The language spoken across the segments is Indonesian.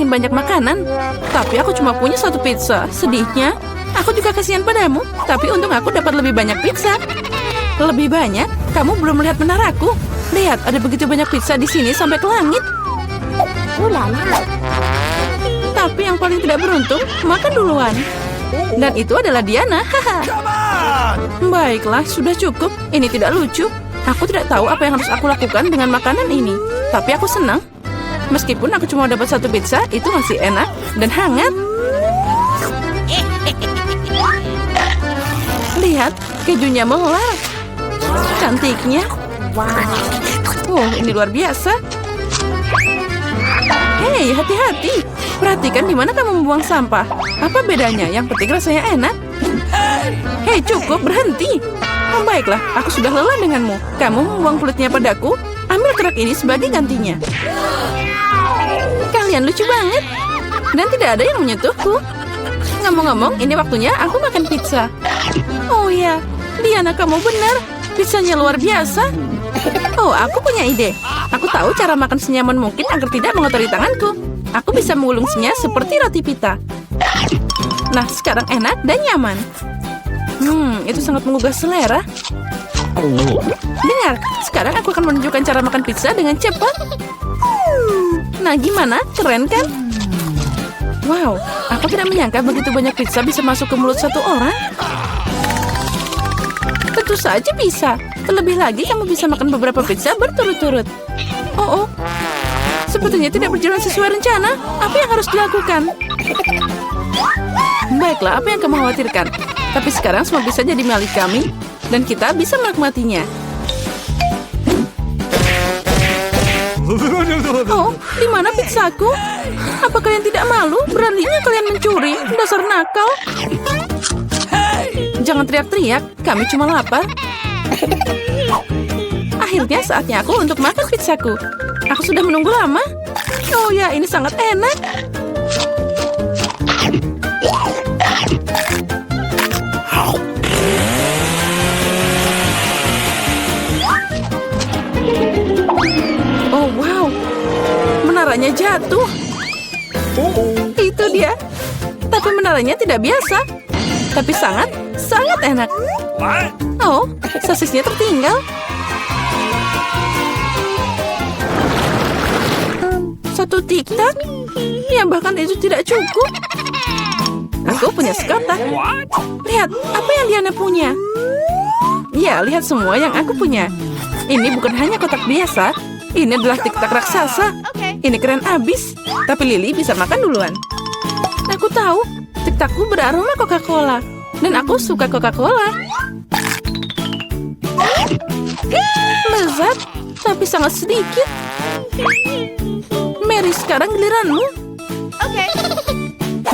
ingin banyak makanan. Tapi aku cuma punya satu pizza. Sedihnya, aku juga kasihan padamu. Tapi untung aku dapat lebih banyak pizza. Lebih banyak? Kamu belum melihat menaraku. Lihat, ada begitu banyak pizza di sini sampai ke langit. Tapi yang paling tidak beruntung, makan duluan. Dan itu adalah Diana. Haha. Baiklah, sudah cukup. Ini tidak lucu. Aku tidak tahu apa yang harus aku lakukan dengan makanan ini. Tapi aku senang. Meskipun aku cuma dapat satu pizza, itu masih enak dan hangat. Lihat, kejunya melar. Cantiknya. Oh, ini luar biasa. Hei, hati-hati. Perhatikan di mana kamu membuang sampah. Apa bedanya? Yang penting rasanya enak. Hei, cukup, berhenti. Oh, baiklah, aku sudah lelah denganmu. Kamu membuang kulitnya padaku. Ambil kerak ini sebagai gantinya. Kalian lucu banget. Dan tidak ada yang menyentuhku. Ngomong-ngomong, ini waktunya aku makan pizza. Oh ya, Diana, kamu benar. Pizzanya luar biasa. Oh, aku punya ide. Aku tahu cara makan senyaman mungkin agar tidak mengotori tanganku. Aku bisa mengulungnya seperti roti pita. Nah, sekarang enak dan nyaman. Itu sangat menggugah selera. Dengar, sekarang aku akan menunjukkan cara makan pizza dengan cepat. Nah, gimana? Keren kan? Wow, aku tidak menyangka begitu banyak pizza bisa masuk ke mulut satu orang. Tentu saja bisa. Terlebih lagi, kamu bisa makan beberapa pizza berturut-turut. Oh, sepertinya tidak berjalan sesuai rencana. Apa yang harus dilakukan? Baiklah, apa yang kamu khawatirkan? Tapi sekarang semua bisa jadi milik kami, dan kita bisa menikmatinya. Oh, di mana pizzaku? Apa kalian tidak malu? Beraninya kalian mencuri? Dasar nakal. Jangan teriak-teriak, kami cuma lapar. Akhirnya saatnya aku untuk makan pizzaku. Aku sudah menunggu lama. Oh ya, ini sangat enak. Oh wow, menaranya jatuh. Itu dia. Tapi menaranya tidak biasa. Tapi sangat enak. Oh, sosisnya tertinggal. Satu tiktak? Ya, bahkan itu tidak cukup. Aku punya sekotak. Lihat, apa yang Diana punya? Ya, lihat semua yang aku punya. Ini bukan hanya kotak biasa. Ini adalah tiktak raksasa. Ini keren abis. Tapi Lily bisa makan duluan. Aku tahu, tiktakku beraroma Coca-Cola. Dan aku suka Coca-Cola. Lezat, tapi sangat sedikit. Mary, sekarang giliranmu.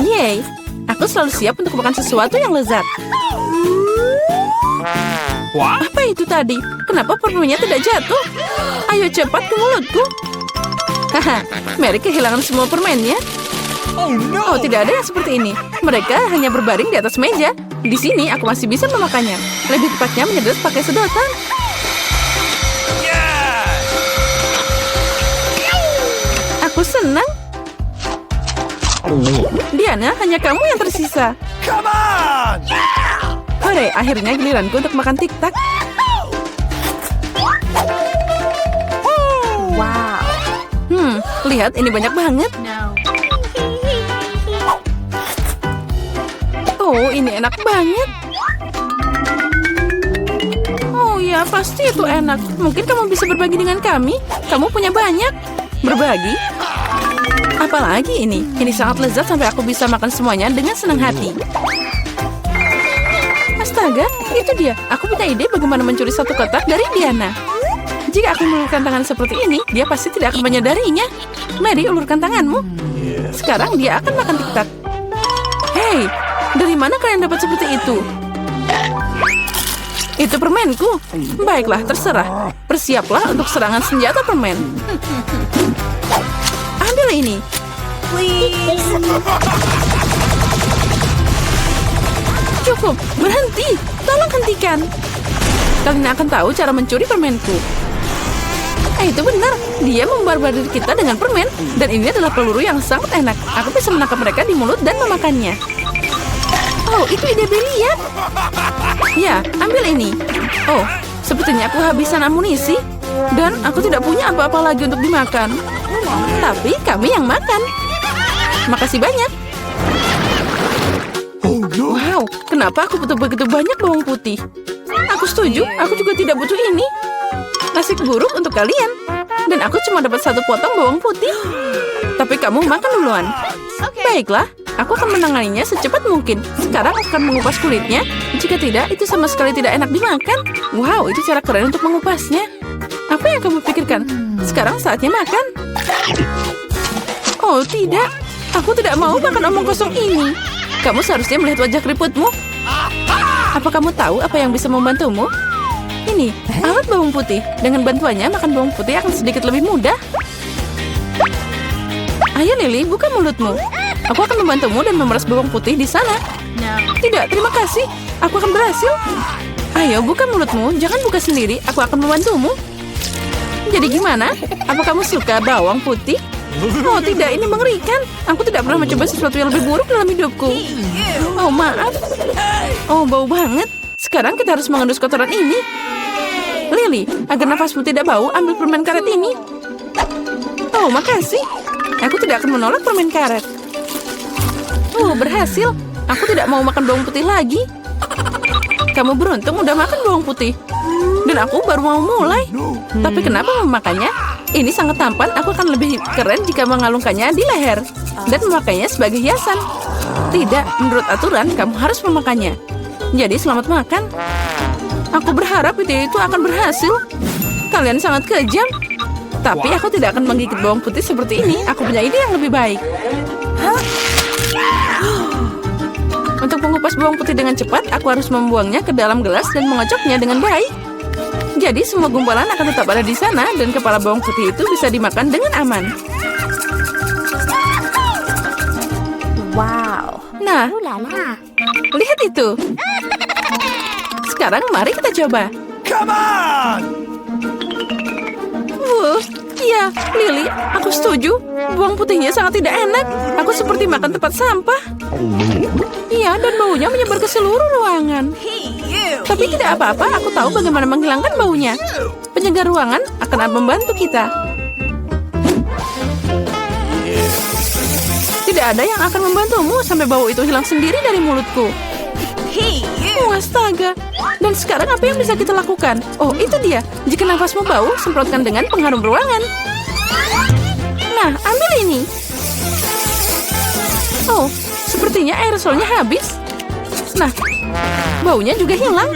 Yeay, aku selalu siap untuk makan sesuatu yang lezat. Apa itu tadi? Kenapa permennya tidak jatuh? Ayo cepat ke mulutku. Haha, Mary kehilangan semua permennya. Oh, tidak ada yang seperti ini. Mereka hanya berbaring di atas meja. Di sini aku masih bisa memakannya. Lebih tepatnya menyedot pakai sedotan. Aku senang. Diana, hanya kamu yang tersisa. Hore, akhirnya giliranku untuk makan tiktak. Wow. Lihat, ini banyak banget. Oh, ini enak banget. Oh ya, pasti itu enak. Mungkin kamu bisa berbagi dengan kami. Kamu punya banyak. Berbagi? Apalagi ini? Ini sangat lezat sampai aku bisa makan semuanya dengan senang hati. Astaga, itu dia. Aku punya ide bagaimana mencuri satu kotak dari Diana. Jika aku mengulurkan tangan seperti ini, dia pasti tidak akan menyadarinya. Mary, ulurkan tanganmu. Sekarang dia akan makan tiktak. Hei, dari mana kalian dapat seperti itu? Itu permenku. Baiklah, terserah. Bersiaplah untuk serangan senjata permen. Ambil ini. Please. Cukup, berhenti. Tolong hentikan. Kalian akan tahu cara mencuri permenku. Itu benar. Dia membarbadir kita dengan permen. Dan ini adalah peluru yang sangat enak. Aku bisa menangkap mereka di mulut dan memakannya. Oh, itu ide brilian. Ya, ambil ini. Oh, sepertinya aku habisan amunisi. Dan aku tidak punya apa-apa lagi untuk dimakan. Tapi kami yang makan. Makasih banyak. Wow, kenapa aku butuh begitu banyak bawang putih? Aku setuju, aku juga tidak butuh ini. Nasib buruk untuk kalian. Dan aku cuma dapat 1 potong bawang putih. Tapi kamu makan duluan. Baiklah, aku akan menanganinya secepat mungkin. Sekarang aku akan mengupas kulitnya. Jika tidak, itu sama sekali tidak enak dimakan. Wow, itu cara keren untuk mengupasnya. Apa yang kamu pikirkan? Sekarang saatnya makan. Oh, tidak. Aku tidak mau makan omong kosong ini. Kamu seharusnya melihat wajah keriputmu. Apa kamu tahu apa yang bisa membantumu? Ini, alat bawang putih. Dengan bantuannya, makan bawang putih akan sedikit lebih mudah. Ayo, Lily, buka mulutmu. Aku akan membantumu dan memeras bawang putih di sana. Tidak, terima kasih. Aku akan berhasil. Ayo, buka mulutmu. Jangan buka sendiri. Aku akan membantumu. Jadi gimana? Apa kamu suka bawang putih? Oh tidak, ini mengerikan. Aku tidak pernah mencoba sesuatu yang lebih buruk dalam hidupku. Oh maaf. Oh bau banget. Sekarang kita harus mengendus kotoran ini. Lily, agar nafasmu tidak bau, ambil permen karet ini. Oh makasih. Aku tidak akan menolak permen karet. Oh berhasil. Aku tidak mau makan bawang putih lagi. Kamu beruntung udah makan bawang putih. Dan aku baru mau mulai. Tapi kenapa memakannya? Ini sangat tampan, aku akan lebih keren jika mengalungkannya di leher. Dan memakainya sebagai hiasan. Tidak, menurut aturan kamu harus memakannya. Jadi selamat makan. Aku berharap ide itu akan berhasil. Kalian sangat kejam. Tapi aku tidak akan menggigit bawang putih seperti ini. Aku punya ide yang lebih baik. Untuk mengupas bawang putih dengan cepat, aku harus membuangnya ke dalam gelas dan mengocoknya dengan baik. Jadi semua gumpalan akan tetap ada di sana dan kepala bawang putih itu bisa dimakan dengan aman. Wow. Nah, lihat itu. Sekarang mari kita coba. Come on! Iya, Lily, aku setuju. Bawang putihnya sangat tidak enak. Aku seperti makan tempat sampah. Iya, dan baunya menyebar ke seluruh ruangan. Tapi tidak apa-apa, aku tahu bagaimana menghilangkan baunya. Penyegar ruangan akan membantu kita. Tidak ada yang akan membantumu sampai bau itu hilang sendiri dari mulutku. Astaga. Dan sekarang apa yang bisa kita lakukan? Oh, itu dia. Jika nafasmu bau, semprotkan dengan pengharum ruangan. Nah, ambil ini. Oh, sepertinya aerosolnya habis. Nah, baunya juga hilang.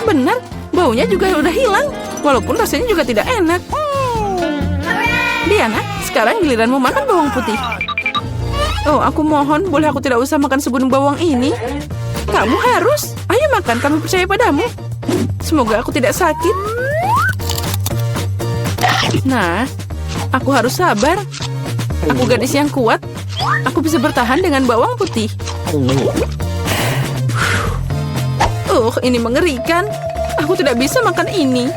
Benar, baunya juga udah hilang. Walaupun rasanya juga tidak enak. Diana, sekarang giliranmu makan bawang putih. Oh, aku mohon, boleh aku tidak usah makan segunung bawang ini? Kamu harus. Ayo makan, kami percaya padamu. Semoga aku tidak sakit. Nah, aku harus sabar. Aku gadis yang kuat. Aku bisa bertahan dengan bawang putih. Ini mengerikan. Aku tidak bisa makan ini.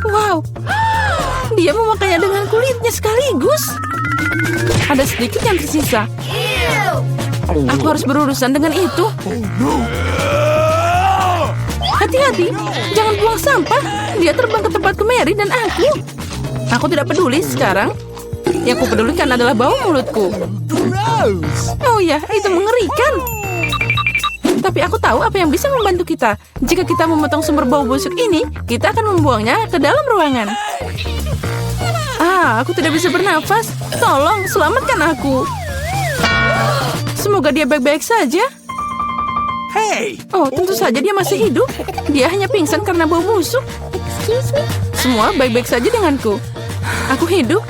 Wow, dia memakainya dengan kulitnya sekaligus. Ada sedikit yang tersisa. Aku harus berurusan dengan itu. Hati-hati, jangan buang sampah. Dia terbang ke tempatku Mary dan aku. Aku tidak peduli sekarang. Yang kupedulikan adalah bau mulutku. Oh ya, itu mengerikan. Tapi aku tahu apa yang bisa membantu kita. Jika kita memotong sumber bau busuk ini, kita akan membuangnya ke dalam ruangan. Aku tidak bisa bernafas. Tolong, selamatkan aku. Semoga dia baik-baik saja. Hey! Oh, tentu saja dia masih hidup. Dia hanya pingsan karena bau busuk. Semua baik-baik saja denganku. Aku hidup.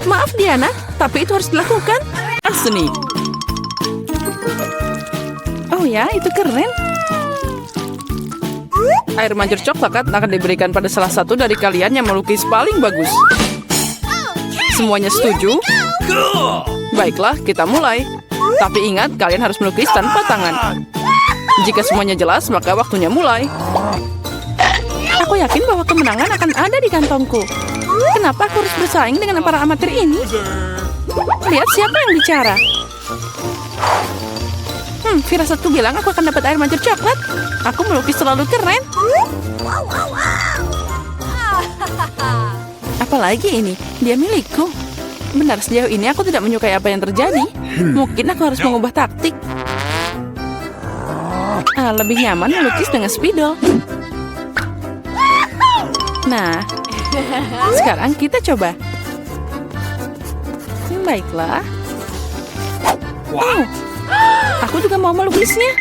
Maaf, Diana, tapi itu harus dilakukan. Seni. Oh ya, itu keren. Air mancur coklat akan diberikan pada salah satu dari kalian yang melukis paling bagus. Semuanya setuju? Baiklah, kita mulai. Tapi ingat, kalian harus melukis tanpa tangan. Jika semuanya jelas, maka waktunya mulai. Aku yakin bahwa kemenangan akan ada di kantongku. Kenapa aku harus bersaing dengan para amatir ini? Lihat siapa yang bicara. Firasatku bilang aku akan dapat air mancur coklat. Aku melukis terlalu keren. Apalagi ini, dia milikku. Benar, sejauh ini aku tidak menyukai apa yang terjadi. Mungkin aku harus mengubah taktik. Lebih nyaman melukis dengan spidol. Nah, sekarang kita coba. Baiklah. Oh, aku juga mau melukisnya.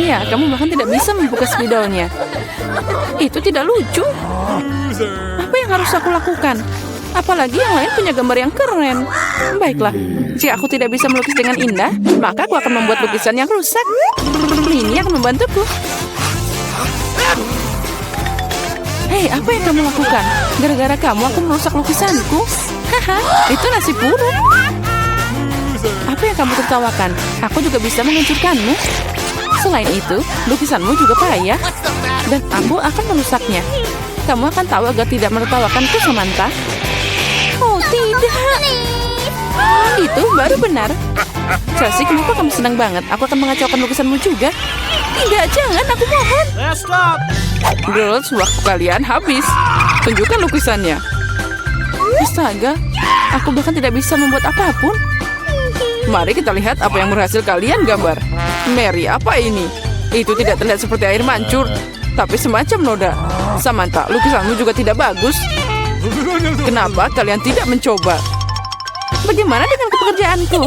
Ya, kamu bahkan tidak bisa membuka spidolnya. Itu tidak lucu. Apa yang harus aku lakukan? Apalagi yang lain punya gambar yang keren. Baiklah, jika aku tidak bisa melukis dengan indah, maka aku akan membuat lukisan yang rusak. Ini akan membantuku. Hei, apa yang kamu lakukan? Gara-gara kamu aku merusak lukisanku. Haha, itu nasib buruk. Apa yang kamu tertawakan? Aku juga bisa menghancurkanmu. Selain itu, lukisanmu juga payah. Dan aku akan merusaknya. Kamu akan tahu agar tidak menertawakanku, Samantha. Oh, tidak. Itu baru benar. Chelsea, kenapa kamu senang banget? Aku akan mengacaukan lukisanmu juga. Tidak, jangan, aku mohon. Stop! Girls, waktu kalian habis. Tunjukkan lukisannya. Astaga, aku bahkan tidak bisa membuat apapun. Mari kita lihat apa yang berhasil kalian gambar. Mary, apa ini? Itu tidak terlihat seperti air mancur, tapi semacam noda. Samantha, lukisanmu juga tidak bagus. Kenapa kalian tidak mencoba? Bagaimana dengan pekerjaanku?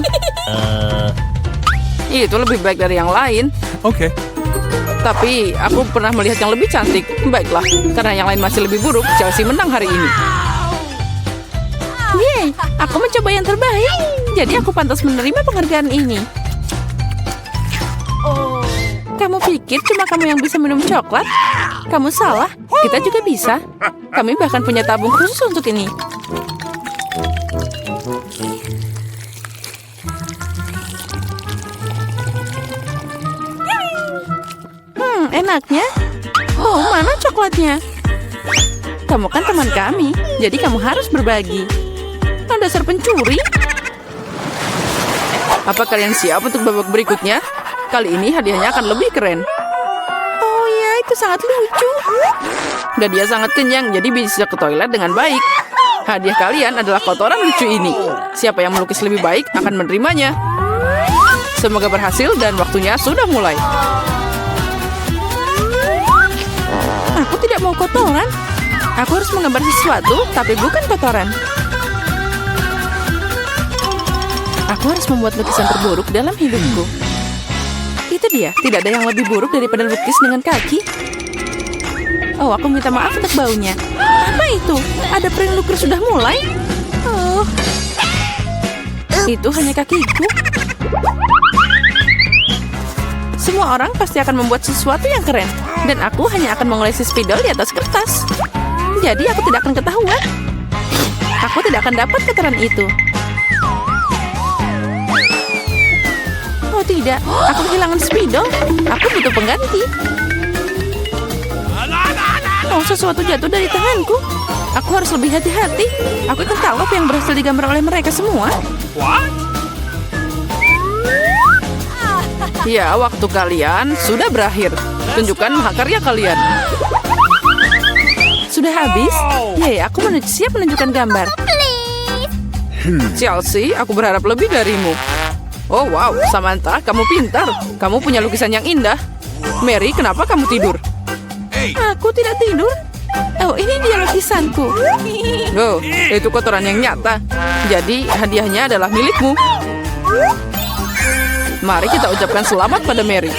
Itu lebih baik dari yang lain. Okay. Tapi aku pernah melihat yang lebih cantik. Baiklah, karena yang lain masih lebih buruk, Chelsea menang hari ini. Yeay, aku mencoba yang terbaik. Jadi aku pantas menerima penghargaan ini. Kamu pikir cuma kamu yang bisa minum coklat? Kamu salah, kita juga bisa. Kami bahkan punya tabung khusus untuk ini. Enaknya. Oh, mana coklatnya? Kamu kan teman kami, jadi kamu harus berbagi. Dasar pencuri. Apa kalian siap untuk babak berikutnya? Kali ini hadiahnya akan lebih keren. Oh ya, itu sangat lucu. Dan dia sangat kenyang, jadi bisa ke toilet dengan baik. Hadiah kalian adalah kotoran lucu ini. Siapa yang melukis lebih baik akan menerimanya. Semoga berhasil dan waktunya sudah mulai. Aku tidak mau kotoran. Aku harus menggambar sesuatu, tapi bukan kotoran. Aku harus membuat lukisan terburuk dalam hidupku. Itu dia, tidak ada yang lebih buruk daripada lukis dengan kaki. Oh, aku minta maaf untuk baunya. Apa itu? Ada pering lukis sudah mulai? Oh, itu hanya kakiku. Semua orang pasti akan membuat sesuatu yang keren. Dan aku hanya akan mengolesi spidol di atas kertas. Jadi aku tidak akan ketahuan. Aku tidak akan dapat kotoran itu. Oh tidak, aku kehilangan spidol. Aku butuh pengganti. Oh, sesuatu jatuh dari tanganku. Aku harus lebih hati-hati. Aku akan tahu apa yang berhasil digambar oleh mereka semua. What? Ya, waktu kalian sudah berakhir. Tunjukkan mahakarya kalian. Sudah habis? Ya, aku siap menunjukkan gambar. Chelsea, aku berharap lebih darimu. Oh wow, Samantha, kamu pintar. Kamu punya lukisan yang indah. Mary, kenapa kamu tidur? Aku tidak tidur. Oh, ini dia lukisanku. Oh, itu kotoran yang nyata. Jadi, hadiahnya adalah milikmu. Mari kita ucapkan selamat pada Mary.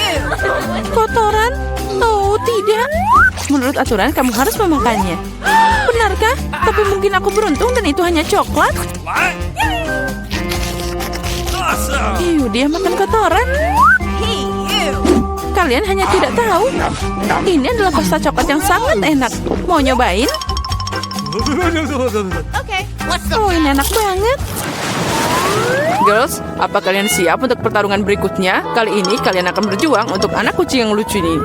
Kotoran? Oh, tidak. Menurut aturan, kamu harus memakannya. Benarkah? Tapi mungkin aku beruntung dan itu hanya coklat. What? Awesome! Dia makan kotoran. Kalian hanya tidak tahu. Ini adalah pasta coklat yang sangat enak. Mau nyobain? Okay, let's go. Oh, ini enak banget. Girls, apa kalian siap untuk pertarungan berikutnya? Kali ini kalian akan berjuang untuk anak kucing yang lucu ini.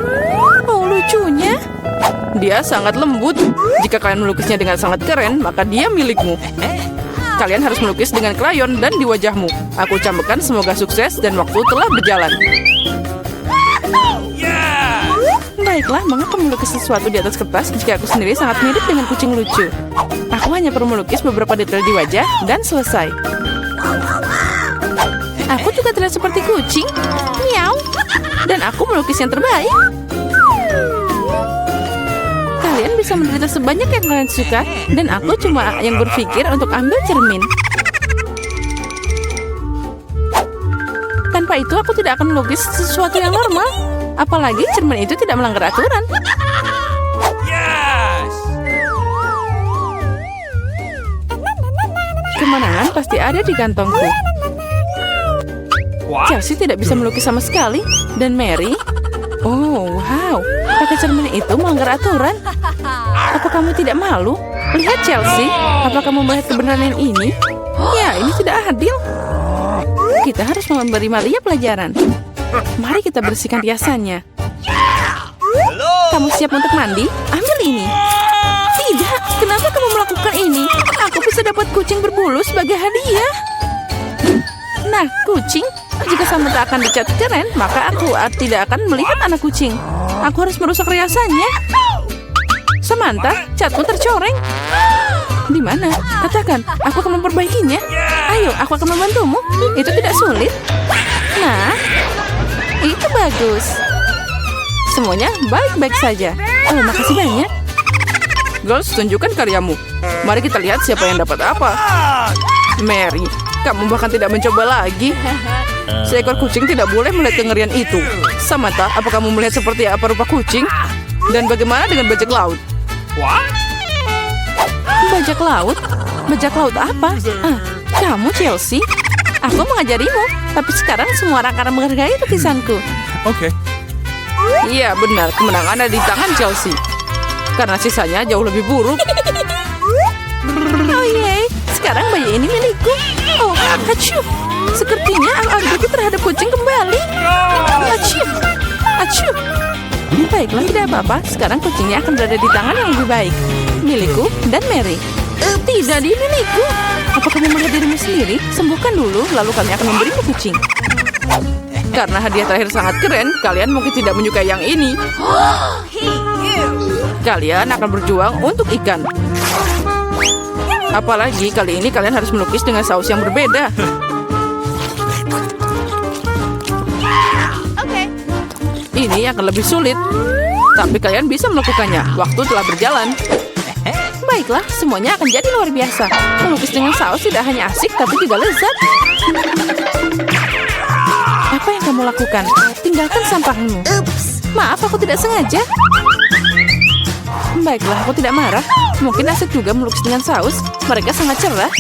Oh, lucunya? Dia sangat lembut. Jika kalian melukisnya dengan sangat keren, maka dia milikmu. Kalian harus melukis dengan krayon dan di wajahmu. Aku ucapkan semoga sukses dan waktu telah berjalan. Baiklah, mengapa melukis sesuatu di atas kertas jika aku sendiri sangat mirip dengan kucing lucu? Aku hanya perlu melukis beberapa detail di wajah dan selesai. Aku juga terlihat seperti kucing. Miau. Dan aku melukis yang terbaik. Kalian bisa menderita sebanyak yang kalian suka, dan aku cuma yang berpikir untuk ambil cermin. Tanpa itu aku tidak akan melukis sesuatu yang normal. Apalagi cermin itu tidak melanggar aturan. Yes! Kemenangan pasti ada di kantongku. What? Chelsea tidak bisa melukis sama sekali. Dan Mary? Oh, wow. Pakai cermin itu melanggar aturan. Apa kamu tidak malu? Lihat Chelsea. Apa kamu melihat kebenaran yang ini? Ya, ini tidak adil. Kita harus memberi Malia pelajaran. Mari kita bersihkan riasannya. Kamu siap untuk mandi? Ambil ini. Tidak, kenapa kamu melakukan ini? Aku bisa dapat kucing berbulu sebagai hadiah. Nah, kucing, jika Samantha akan dicat keren, maka aku tidak akan melihat anak kucing. Aku harus merusak riasannya. Samantha, catmu tercoreng. Di mana? Katakan, aku akan memperbaikinya. Ayo, aku akan membantumu. Itu tidak sulit. Nah, itu bagus. Semuanya baik-baik saja. Oh, makasih banyak. Girls, tunjukkan karyamu. Mari kita lihat siapa yang dapat apa. Mary, kamu bahkan tidak mencoba lagi. Seekor kucing tidak boleh melihat kengerian itu. Samantha, apa kamu melihat seperti apa rupa kucing? Dan bagaimana dengan bajak laut? What? Bajak laut? Bajak laut apa? Kamu Chelsea? Aku mengajarimu, tapi sekarang semua orang akan menghargai lukisanku. Okay. Iya benar, kemenangan ada di tangan Chelsea. Karena sisanya jauh lebih buruk. Oh yeay, sekarang bayi ini milikku. Oh, acuh. Sepertinya aku terhadap kucing kembali. Acuh. Acuh. Baiklah, tidak apa-apa. Sekarang kucingnya akan berada di tangan yang lebih baik. Milikku dan Mary. Tidak di milikku. Apa kamu melihat dirimu sendiri? Sembuhkan dulu, lalu kami akan memberimu kucing. Karena hadiah terakhir sangat keren, kalian mungkin tidak menyukai yang ini. Kalian akan berjuang untuk ikan. Apalagi kali ini kalian harus melukis dengan saus yang berbeda. Ini akan lebih sulit. Tapi kalian bisa melakukannya. Waktu telah berjalan. Baiklah, semuanya akan jadi luar biasa. Melukis dengan saus tidak hanya asik, tapi juga lezat. Apa yang kamu lakukan? Tinggalkan sampahmu. Maaf, aku tidak sengaja. Baiklah, aku tidak marah. Mungkin asik juga melukis dengan saus. Mereka sangat cerah.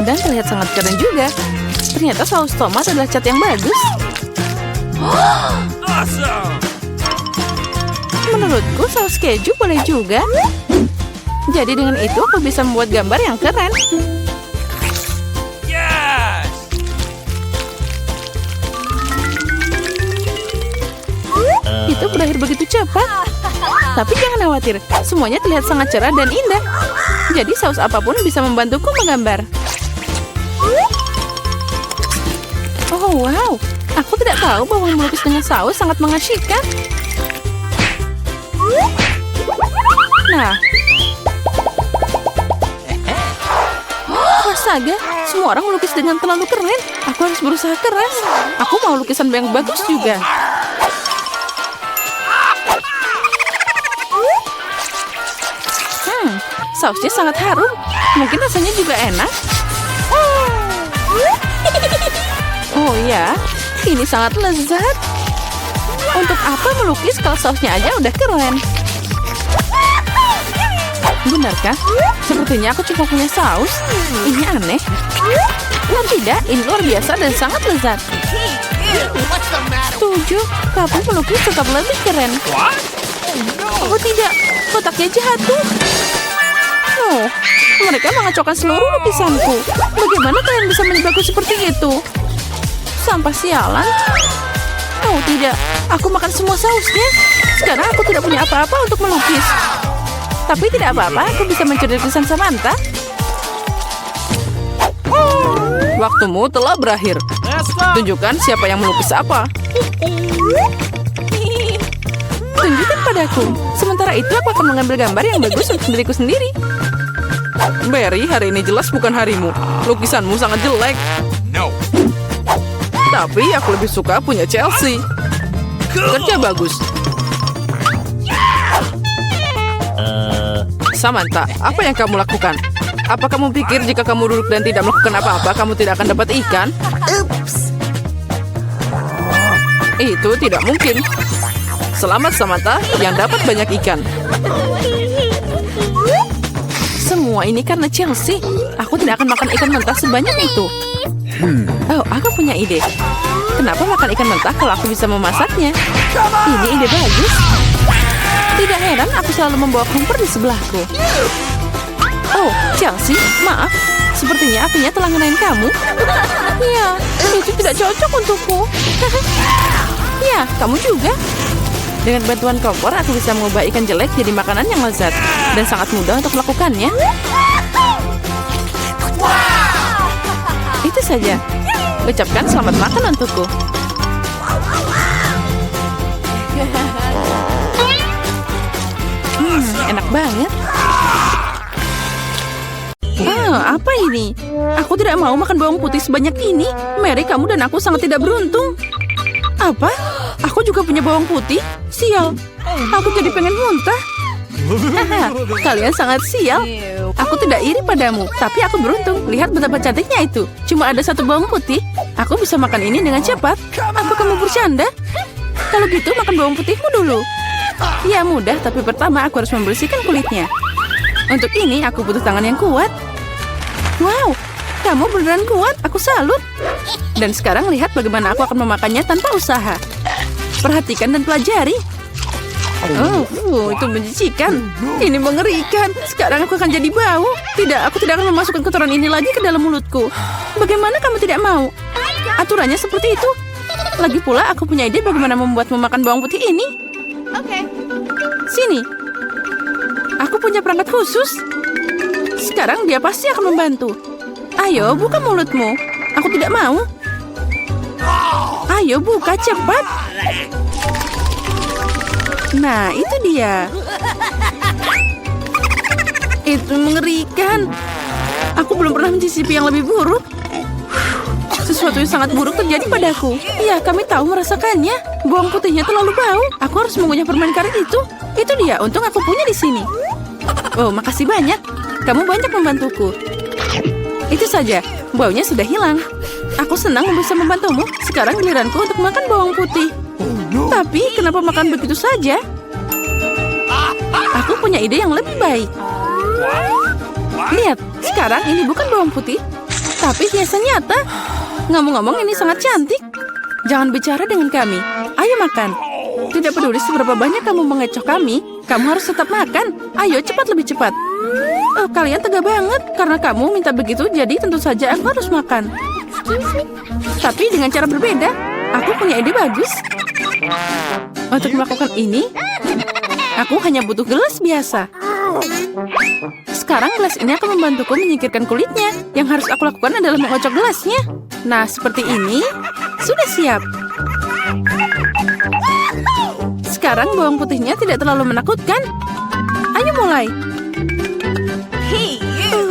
Dan terlihat sangat keren juga. Ternyata saus tomat adalah cat yang bagus. Awesome! Menurutku saus keju boleh juga. Jadi dengan itu aku bisa membuat gambar yang keren. Yes! Itu berakhir begitu cepat. Tapi jangan khawatir, semuanya terlihat sangat cerah dan indah. Jadi saus apapun bisa membantuku menggambar. Oh wow, aku tidak tahu bahwa melukis dengan saus sangat mengasyikkan. Nah, astaga, semua orang melukis dengan terlalu keren. Aku harus berusaha keras. Aku mau lukisan yang bagus juga. Sausnya sangat harum. Mungkin rasanya juga enak. Oh ya, ini sangat lezat. Untuk apa melukis kalau sausnya aja udah keren? Benarkah? Sepertinya aku cuma punya saus. Ini aneh. Nah tidak, ini luar biasa dan sangat lezat. Setuju, tapi melukis tetap lebih keren. Oh tidak, kotaknya jatuh. Oh, mereka mengacaukan seluruh lukisanku. Bagaimana kalian bisa menjebakku seperti itu? Sampah sialan. Oh tidak, aku makan semua sausnya. Sekarang aku tidak punya apa-apa untuk melukis. Tapi tidak apa-apa, aku bisa mencuri lukisan Samantha. Waktumu telah berakhir. Tunjukkan siapa yang melukis apa. Tunjukkan padaku. Sementara itu aku akan mengambil gambar yang bagus untuk diriku sendiri. Barry, hari ini jelas bukan harimu. Lukisanmu sangat jelek. No. Tapi aku lebih suka punya Chelsea. Kerja bagus. Samantha, apa yang kamu lakukan? Apa kamu pikir jika kamu duduk dan tidak melakukan apa-apa, kamu tidak akan dapat ikan? Oops. Itu tidak mungkin. Selamat Samantha yang dapat banyak ikan. Semua ini karena Chelsea. Aku tidak akan makan ikan mentah sebanyak itu. Oh, aku punya ide. Kenapa makan ikan mentah kalau aku bisa memasaknya? Ini ide bagus. Tidak heran aku selalu membawa kompor di sebelahku. Oh, Chelsea, maaf. Sepertinya apinya telah ngenain kamu. Ya, itu tidak cocok untukku. Ya, kamu juga. Dengan bantuan kompor, aku bisa mengubah ikan jelek jadi makanan yang lezat. Dan sangat mudah untuk melakukannya. Itu saja. Ucapkan selamat makan untukku. Enak banget. Apa ini? Aku tidak mau makan bawang putih sebanyak ini. Mary, kamu dan aku sangat tidak beruntung. Apa? Aku juga punya bawang putih? Sial. Aku jadi pengen muntah. Kalian sangat sial. Aku tidak iri padamu, tapi aku beruntung. Lihat betapa cantiknya itu. Cuma ada satu bawang putih. Aku bisa makan ini dengan cepat. Apa kamu bercanda? Kalau gitu, makan bawang putihmu dulu. Ya, mudah, tapi pertama aku harus membersihkan kulitnya. Untuk ini, aku butuh tangan yang kuat. Wow, kamu beneran kuat. Aku salut. Dan sekarang lihat bagaimana aku akan memakannya tanpa usaha. Perhatikan dan pelajari. Oh, itu menjijikan. Ini mengerikan. Sekarang aku akan jadi bau. Tidak, aku tidak akan memasukkan kotoran ini lagi ke dalam mulutku. Bagaimana kamu tidak mau? Aturannya seperti itu. Lagi pula, aku punya ide bagaimana membuat memakan bawang putih ini. Oke. Sini. Aku punya perangkat khusus. Sekarang dia pasti akan membantu. Ayo, buka mulutmu. Aku tidak mau. Ayo, buka cepat. Nah, itu dia. Itu mengerikan. Aku belum pernah mencicipi yang lebih buruk. Sesuatu yang sangat buruk terjadi padaku. Ya, kami tahu merasakannya. Bawang putihnya terlalu bau. Aku harus mengunyah permen karet itu. Itu dia, untung aku punya di sini. Oh, makasih banyak. Kamu banyak membantuku. Itu saja, baunya sudah hilang. Aku senang bisa membantumu. Sekarang giliranku untuk makan bawang putih. Tapi, kenapa makan begitu saja? Aku punya ide yang lebih baik. Lihat, sekarang ini bukan bawang putih, tapi hiasan nyata. Ngomong-ngomong, ini sangat cantik. Jangan bicara dengan kami. Ayo makan. Tidak peduli seberapa banyak kamu mengecoh kami, kamu harus tetap makan. Ayo, cepat, lebih cepat. Oh, kalian tega banget. Karena kamu minta begitu, jadi tentu saja aku harus makan. Tapi dengan cara berbeda. Aku punya ide bagus. Untuk melakukan ini, aku hanya butuh gelas biasa. Sekarang gelas ini akan membantuku menyingkirkan kulitnya. Yang harus aku lakukan adalah mengocok gelasnya. Nah, seperti ini. Sudah siap. Sekarang bawang putihnya tidak terlalu menakutkan. Ayo mulai.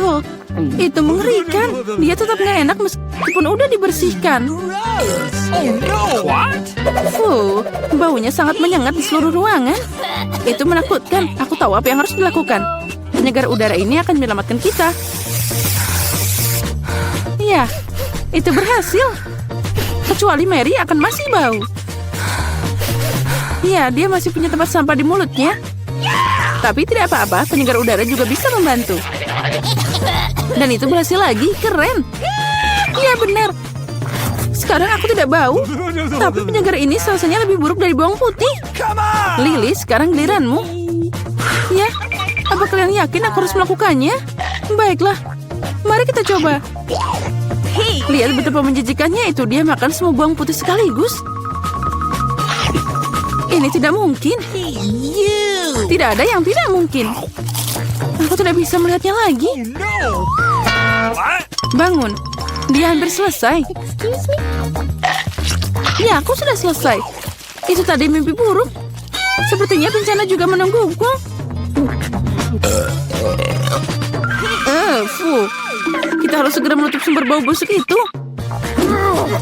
Oh, itu mengerikan. Dia tetap nggak enak meskipun udah dibersihkan. Baunya sangat menyengat di seluruh ruangan. Itu menakutkan. Aku tahu apa yang harus dilakukan. Penyegar udara ini akan menyelamatkan kita. Ya, itu berhasil. Kecuali Mary akan masih bau. Ya, dia masih punya tempat sampah di mulutnya. Tapi tidak apa-apa, penyegar udara juga bisa membantu. Dan itu berhasil lagi, keren. Ya, benar. Sekarang aku tidak bau. Tapi penyegar ini rasanya lebih buruk dari bawang putih. Lily, sekarang giliranmu. Ya, Apa kalian yakin aku harus melakukannya? Baiklah, mari kita coba. Lihat betapa menjijikannya itu, dia makan semua bawang putih sekaligus. Ini tidak mungkin. Tidak ada yang tidak mungkin. Aku tidak bisa melihatnya lagi. What? Bangun, dia hampir selesai. Ya, aku sudah selesai. Itu tadi mimpi buruk. Sepertinya bencana juga menungguku. Fuh. Kita harus segera menutup sumber bau busuk itu.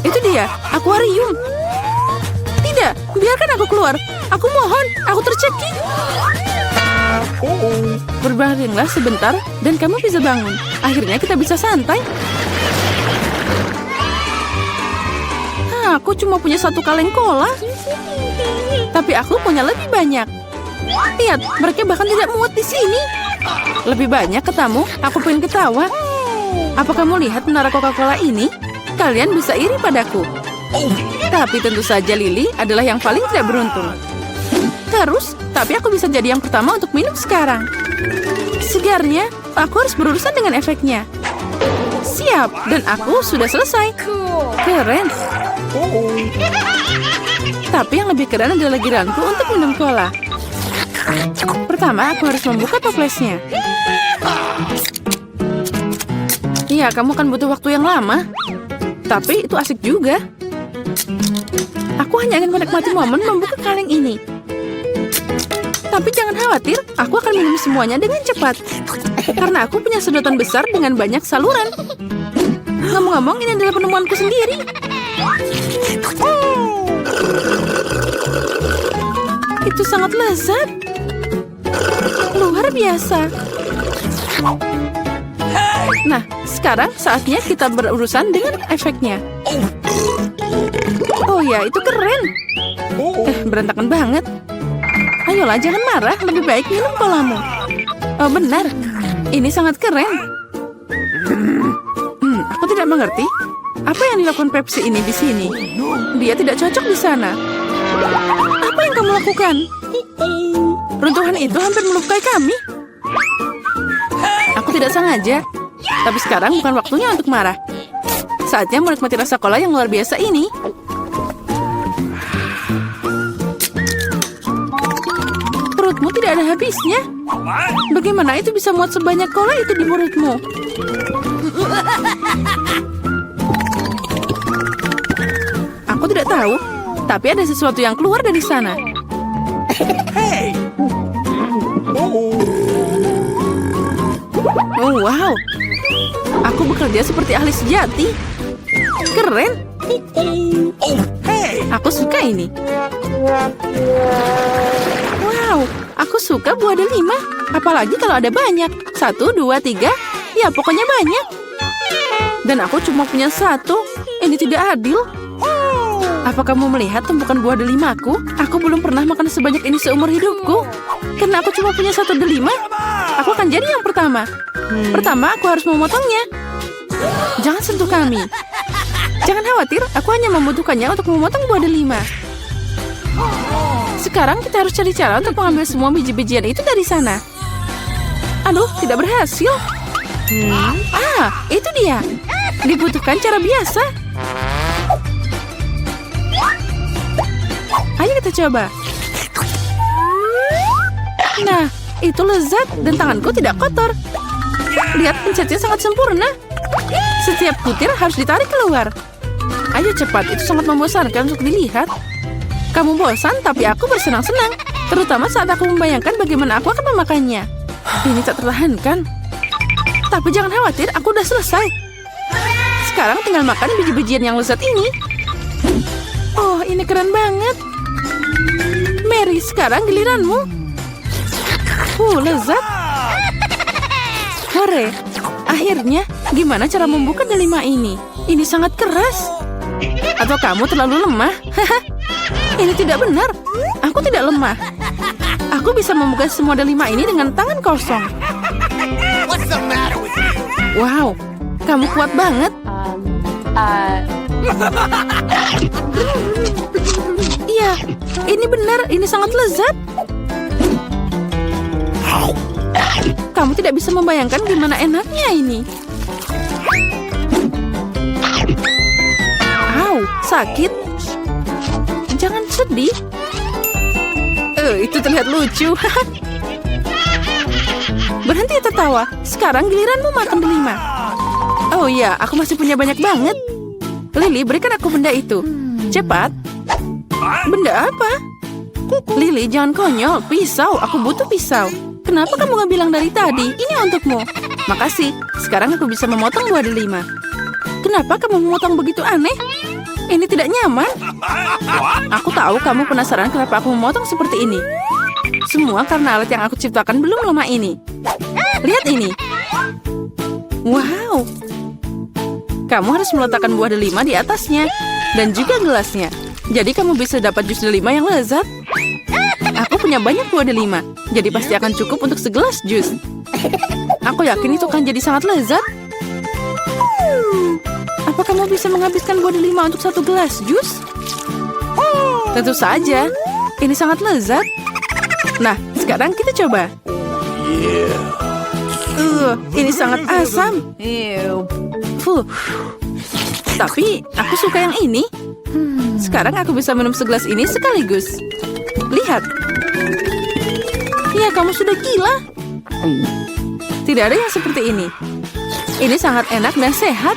Itu dia, akuarium. Tidak, biarkan aku keluar. Aku mohon, aku tercekik. Berbaringlah sebentar dan kamu bisa bangun. Akhirnya kita bisa santai. Aku cuma punya satu kaleng cola. Tapi aku punya lebih banyak. Lihat, mereka bahkan tidak muat di sini. Lebih banyak ketamu, aku pengen ketawa. Apa kamu lihat menara Coca-Cola ini? Kalian bisa iri padaku. Tapi tentu saja Lily adalah yang paling tidak beruntung. Terus, tapi aku bisa jadi yang pertama untuk minum sekarang. Segarnya, aku harus berurusan dengan efeknya. Siap, dan aku sudah selesai. Keren. Tapi yang lebih keren adalah giliranku untuk minum cola. Pertama, aku harus membuka toplesnya. Iya, kamu akan butuh waktu yang lama. Tapi itu asik juga. Aku hanya ingin menikmati momen membuka kaleng ini. Tapi jangan khawatir, aku akan minum semuanya dengan cepat. Karena aku punya sedotan besar dengan banyak saluran. Ngomong-ngomong, ini adalah penemuanku sendiri. Itu sangat lezat. Luar biasa. Nah, sekarang saatnya kita berurusan dengan efeknya. Oh ya, itu keren. Berantakan banget. Ayolah, jangan marah. Lebih baik minum colamu. Oh, benar. Ini sangat keren. Aku tidak mengerti. Apa yang dilakukan Pepsi ini di sini? Dia tidak cocok di sana. Apa yang kamu lakukan? Runtuhan itu hampir melukai kami. Aku tidak sengaja. Tapi sekarang bukan waktunya untuk marah. Saatnya menikmati rasa cola yang luar biasa ini. Perutmu tidak ada habisnya. Bagaimana itu bisa muat sebanyak cola itu di mulutmu? Aku tidak tahu, tapi ada sesuatu yang keluar dari sana. Hey! Oh, wow. Aku bekerja seperti ahli sejati. Keren. Hey! Aku suka ini. Wow, aku suka buah delima. Apalagi kalau ada banyak. 1, 2, 3. Ya, pokoknya banyak. Dan aku cuma punya 1. Ini tidak adil. Apa kamu melihat tumpukan buah delimaku? Aku belum pernah makan sebanyak ini seumur hidupku. Karena aku cuma punya 1 delima, aku akan jadi yang pertama. Pertama, aku harus memotongnya. Jangan sentuh kami. Jangan khawatir, aku hanya membutuhkannya untuk memotong buah delima. Sekarang kita harus cari cara untuk mengambil semua biji-bijian itu dari sana. Aduh, tidak berhasil. Itu dia. Dibutuhkan cara biasa. Ayo kita coba. Nah, itu lezat dan tanganku tidak kotor. Lihat, pencetnya sangat sempurna. Setiap butir harus ditarik keluar. Ayo cepat, itu sangat membosankan untuk dilihat. Kamu bosan, tapi aku bersenang-senang. Terutama saat aku membayangkan bagaimana aku akan memakannya. Ini tak tertahankan. Tapi jangan khawatir, aku udah selesai. Sekarang tinggal makan biji-bijian yang lezat ini. Oh, ini keren banget. Mary, sekarang giliranmu. Lezat. Hore. Akhirnya, gimana cara membuka delima ini? Ini sangat keras. Atau kamu terlalu lemah? Ini tidak benar. Aku tidak lemah. Aku bisa membuka semua delima ini dengan tangan kosong. What's the matter with you? Wow, kamu kuat banget. Iya, ini benar. Ini sangat lezat. Kamu tidak bisa membayangkan gimana enaknya ini. Au, sakit. Jangan sedih. Itu terlihat lucu. Berhenti tertawa. Sekarang giliranmu makan delima. Oh iya, aku masih punya banyak banget. Lily, berikan aku benda itu. Cepat. Benda apa? Lily, jangan konyol. Pisau, aku butuh pisau. Kenapa kamu nggak bilang dari tadi? Ini untukmu. Makasih. Sekarang aku bisa memotong buah delima. Kenapa kamu memotong begitu aneh? Ini tidak nyaman. Aku tahu kamu penasaran kenapa aku memotong seperti ini. Semua karena alat yang aku ciptakan belum lama ini. Lihat ini. Wow. Kamu harus meletakkan buah delima di atasnya. Dan juga gelasnya. Jadi kamu bisa dapat jus delima yang lezat. Aku punya banyak buah delima. Jadi pasti akan cukup untuk segelas jus. Aku yakin itu akan jadi sangat lezat. Apa kamu bisa menghabiskan buah delima untuk satu gelas jus? Tentu saja. Ini sangat lezat. Nah, sekarang kita coba. Ini sangat asam. Fuh. Tapi aku suka yang ini. Sekarang aku bisa minum segelas ini sekaligus. Lihat. Ya, kamu sudah gila. Tidak ada yang seperti ini. Ini sangat enak dan sehat.